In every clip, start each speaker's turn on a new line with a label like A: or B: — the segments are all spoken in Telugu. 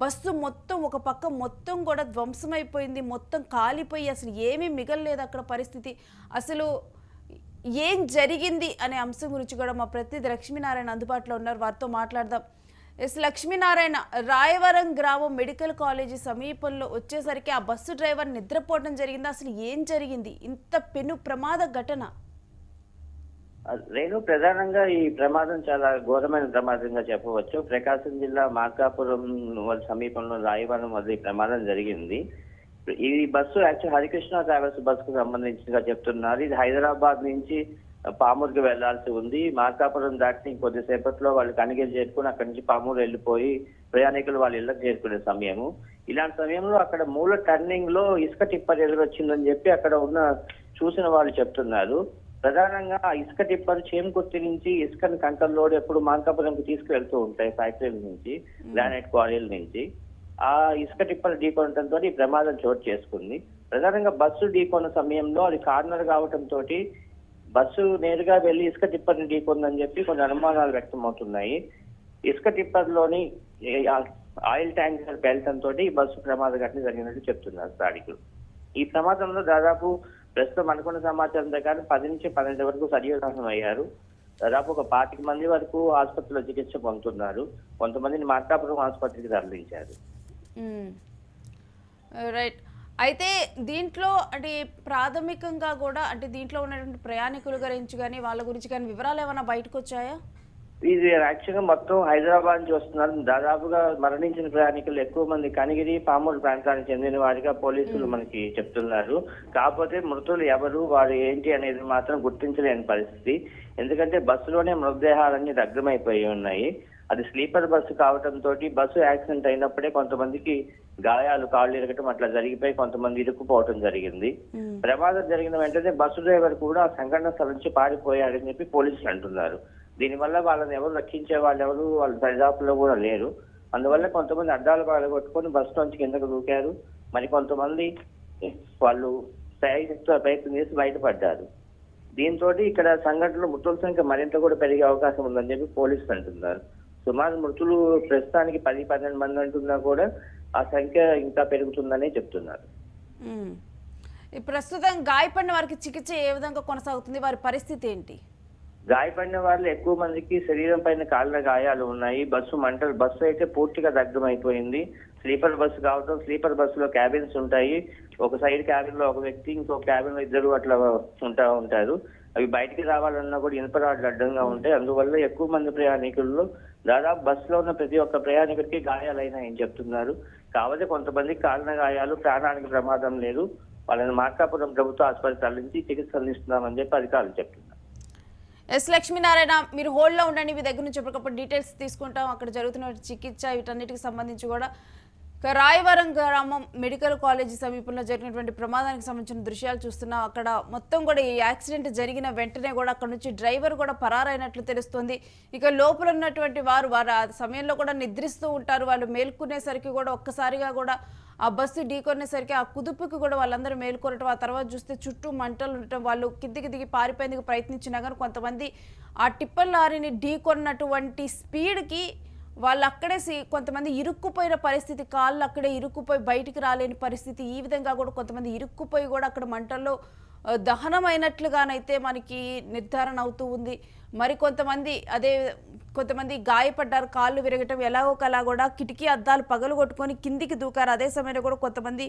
A: బస్సు మొత్తం ఒక పక్క మొత్తం కూడా ధ్వంసమైపోయింది. మొత్తం కాలిపోయి అసలు ఏమీ మిగలలేదు అక్కడ పరిస్థితి. అసలు ఏం జరిగింది అనే అంశం గురించి కూడా మా ప్రతినిధి లక్ష్మీనారాయణ అందుబాటులో ఉన్నారు. వారితో మాట్లాడదాం. లక్ష్మీనారాయణ, రాయవరం గ్రామం మెడికల్ కాలేజీ సమీపంలో వచ్చేసరికి ఆ బస్సు డ్రైవర్ నిద్రపోవడం జరిగింది. అసలు ఏం జరిగింది? ఇంత పెను ప్రమాద ఘటన.
B: రేణు, ప్రధానంగా ఈ ప్రమాదం చాలా ఘోరమైన ప్రమాదంగా చెప్పవచ్చు. ప్రకాశం జిల్లా మార్కాపురం సమీపంలో రాయవరం వద్ద ఈ ప్రమాదం జరిగింది. ఈ బస్సు యాక్చువల్ హరికృష్ణ ట్రావెల్స్ బస్సుకు సంబంధించిగా చెప్తున్నారు. ఇది హైదరాబాద్ నుంచి పామూరుకి వెళ్లాల్సి ఉంది. మార్కాపురం దాటి కొద్దిసేపట్లో వాళ్ళు కనిగిరి చేరుకుని అక్కడి నుంచి పామూరు వెళ్ళిపోయి ప్రయాణికులు వాళ్ళ ఇళ్లకు చేరుకునే సమయము. ఇలాంటి సమయంలో అక్కడ మూల టర్నింగ్ లో ఇసుక టిప్పర్ ఎదురొచ్చిందని చెప్పి అక్కడ ఉన్న చూసిన వాళ్ళు చెప్తున్నారు. ప్రధానంగా ఇసుక టిప్పర్ చేమకుర్తి నుంచి ఇసుకని కంటల్ లోడ్ ఎప్పుడు మార్కాపురంకి తీసుకువెళ్తూ ఉంటాయి ఫ్యాక్టరీల నుంచి, గ్రానైట్ క్వారీల నుంచి. ఆ ఇసుక టిప్పర్ ఢీకొనడంతో ఈ ప్రమాదం చోటు చేసుకుంది. ప్రధానంగా బస్సు ఢీకొన్న సమయంలో అది కార్నర్ కావడంతో బస్సు నేరుగా వెళ్లి ఇసుక టిప్పర్ని ఢీకొందని చెప్పి కొన్ని అనుమానాలు వ్యక్తమవుతున్నాయి. ఇసుక టిప్పర్ లోని ఆయిల్ ట్యాంకర్ పేలటంతో ఈ బస్సు ప్రమాద ఘటన జరిగినట్టు చెప్తున్నారు స్థానికులు. ఈ ప్రమాదంలో దాదాపు ప్రస్తుతం అనుకున్న సమాచారం ప్రకారం 10 నుంచి 12 వరకు సజీవదహనం అయ్యారు. దాదాపు ఒక 25 మంది వరకు ఆసుపత్రిలో చికిత్స పొందుతున్నారు. కొంతమందిని మార్కాపురం ఆసుపత్రికి తరలించారు.
A: రైట్. అయితే దీంట్లో అంటే ప్రాథమికంగా కూడా అంటే దీంట్లో ఉన్నటువంటి ప్రయాణికుల గురించి కానీ వాళ్ళ గురించి కానీ వివరాలు ఏమైనా బయటకు వచ్చాయా?
B: ఇది యాక్చువల్గా మొత్తం హైదరాబాద్ నుంచి వస్తున్నారు. దాదాపుగా మరణించిన ప్రయాణికులు ఎక్కువ మంది కనిగిరి, పామూరు ప్రాంతానికి చెందిన వారిగా పోలీసులు మనకి చెప్తున్నారు. కాకపోతే మృతులు ఎవరు, వారు ఏంటి అనేది మాత్రం గుర్తించలేని పరిస్థితి. ఎందుకంటే బస్సులోనే మృతదేహాలన్నీ దగ్ధమైపోయి ఉన్నాయి. అది స్లీపర్ బస్సు కావడంతో బస్సు యాక్సిడెంట్ అయినప్పుడే కొంతమందికి గాయాలు, కాళ్ళు ఇరగటం అట్లా జరిగిపోయి కొంతమంది ఇరుక్కుపోవటం జరిగింది. ప్రమాదం జరిగిన వెంటనే బస్సు డ్రైవర్ కూడా ఆ సంఘటన స్థలం నుంచి పారిపోయాడని చెప్పి పోలీసులు అంటున్నారు. దీనివల్ల వాళ్ళని ఎవరు రక్షించే వాళ్ళు ఎవరు వాళ్ళ దరిదాపుల్లో కూడా లేరు. అందువల్ల కొంతమంది అడ్డాలు పగలగొట్టుకొని బస్సు నుంచి కిందకు దూకారు. మరి కొంతమంది వాళ్ళు ప్రయత్నం చేసి బయటపడ్డారు. దీంతో ఇక్కడ సంఘటనలో మృతుల సంఖ్య మరింత కూడా పెరిగే అవకాశం ఉందని చెప్పి పోలీసులు అంటున్నారు. సుమారు మృతులు ప్రస్తుతానికి 10-12 మంది అంటున్నా కూడా ఆ సంఖ్య ఇంకా పెరుగుతుందని చెప్తున్నారు.
A: ప్రస్తుతం గాయపడిన వారికి చికిత్స ఏ విధంగా కొనసాగుతుంది? వారి పరిస్థితి ఏంటి?
B: గాయపడిన వాళ్ళు ఎక్కువ మందికి శరీరం పైన కాళ్ళ గాయాలు ఉన్నాయి. బస్సు అయితే పూర్తిగా దగ్ధమైపోయింది. స్లీపర్ బస్సు కావడం, స్లీపర్ బస్సులో క్యాబిన్స్ ఉంటాయి. ఒక సైడ్ క్యాబిన్ లో ఒక వ్యక్తి, ఇంకో క్యాబిన్ లో ఇద్దరు అట్లా ఉంటారు. అవి బయటికి రావాలన్నా కూడా ఇనుప రాడ్లు అడ్డంగా ఉంటాయి. అందువల్ల ఎక్కువ మంది ప్రయాణికుల్లో దాదాపు బస్సులో ఉన్న ప్రతి ఒక్క ప్రయాణికుడికి గాయాలైనాయని చెప్తున్నారు. కాకపోతే కొంతమందికి కాళ్ళ గాయాలు, ప్రాణానికి ప్రమాదం లేదు. వాళ్ళని మార్కాపురం ప్రభుత్వ ఆసుపత్రి తరలించి చికిత్స అందిస్తున్నామని చెప్పి అధికారులు చెప్తున్నారు.
A: లక్ష్మీనారాయణ, మీరు హోల్డ్లో ఉండండి. మీ దగ్గర నుంచి ఎప్పటికప్పుడు డీటెయిల్స్ తీసుకుంటాం. అక్కడ జరుగుతున్న చికిత్స వీటన్నిటికి సంబంధించి కూడా. రాయవరం గ్రామం మెడికల్ కాలేజీ సమీపంలో జరిగినటువంటి ప్రమాదానికి సంబంధించిన దృశ్యాలు చూస్తున్నాం. అక్కడ మొత్తం కూడా ఈ యాక్సిడెంట్ జరిగిన వెంటనే కూడా అక్కడ నుంచి డ్రైవర్ కూడా పరారైనట్లు తెలుస్తుంది. ఇక లోపల ఉన్నటువంటి వారు ఆ సమయంలో కూడా నిద్రిస్తూ ఉంటారు. వాళ్ళు మేల్కొనేసరికి కూడా ఒక్కసారిగా కూడా ఆ బస్సు ఢీకొనేసరికి ఆ కుదుపుకి కూడా వాళ్ళందరూ మేల్కొనటం, ఆ తర్వాత చూస్తే చుట్టూ మంటలు ఉండటం, వాళ్ళు కిందికి దిగి పారిపోయేందుకు ప్రయత్నించినా కానీ కొంతమంది ఆ టిప్పర్ లారీని ఢీకొన్నటువంటి స్పీడ్కి వాళ్ళు అక్కడే కొంతమంది ఇరుక్కుపోయిన పరిస్థితి, కాళ్ళు అక్కడే ఇరుక్కుపోయి బయటికి రాలేని పరిస్థితి. ఈ విధంగా కూడా కొంతమంది ఇరుక్కుపోయి కూడా అక్కడ మంటల్లో దహనమైనట్లుగానైతే మనకి నిర్ధారణ అవుతూ ఉంది. మరి కొంతమంది గాయపడ్డారు, కాళ్ళు విరగటం, ఎలాగోకలా కూడా కిటికీ అద్దాలు పగలగొట్టుకొని కిందికి దూకారు. అదే సమయంలో కూడా కొంతమంది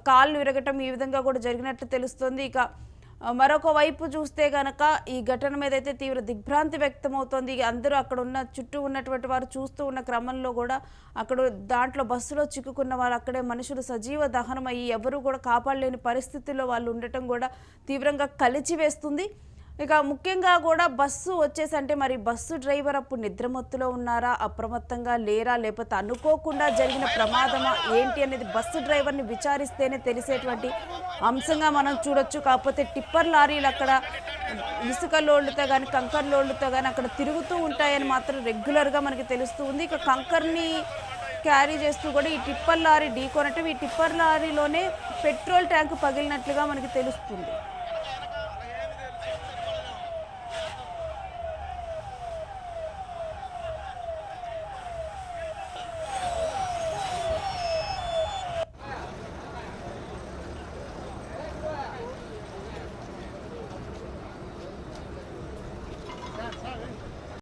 A: కాళ్ళు విరగటం ఈ విధంగా కూడా జరిగినట్లు తెలుస్తుంది. ఇక మరొక వైపు చూస్తే గనక ఈ ఘటన మీద అయితే తీవ్ర దిగ్భ్రాంతి వ్యక్తమవుతోంది. అందరూ అక్కడ ఉన్న చుట్టూ ఉన్నటువంటి వారు చూస్తూ ఉన్న క్రమంలో కూడా దాంట్లో బస్సులో చిక్కుకున్న వాళ్ళు అక్కడే మనుషులు సజీవ దహనమయ్యి ఎవరు కూడా కాపాడలేని పరిస్థితుల్లో వాళ్ళు ఉండటం కూడా తీవ్రంగా కలిచివేస్తుంది. ఇక ముఖ్యంగా కూడా బస్సు వచ్చేసి అంటే మరి బస్సు డ్రైవర్ అప్పుడు నిద్రమత్తులో ఉన్నారా, అప్రమత్తంగా లేరా, లేకపోతే అనుకోకుండా జరిగిన ప్రమాదమా ఏంటి అనేది బస్సు డ్రైవర్ని విచారిస్తేనే తెలిసేటువంటి అంశంగా మనం చూడొచ్చు. కాకపోతే టిప్పర్ లారీలు అక్కడ ఇసుక లోడ్లతో కానీ కంకర్ లోడ్లతో కానీ అక్కడ తిరుగుతూ ఉంటాయని మాత్రం రెగ్యులర్గా మనకి తెలుస్తూ ఉంది. ఇక కంకర్ని క్యారీ చేస్తూ కూడా ఈ టిప్పర్ లారీ ఢీకొనటం, ఈ టిప్పర్ లారీలోనే పెట్రోల్ ట్యాంకు పగిలినట్లుగా మనకి తెలుస్తుంది.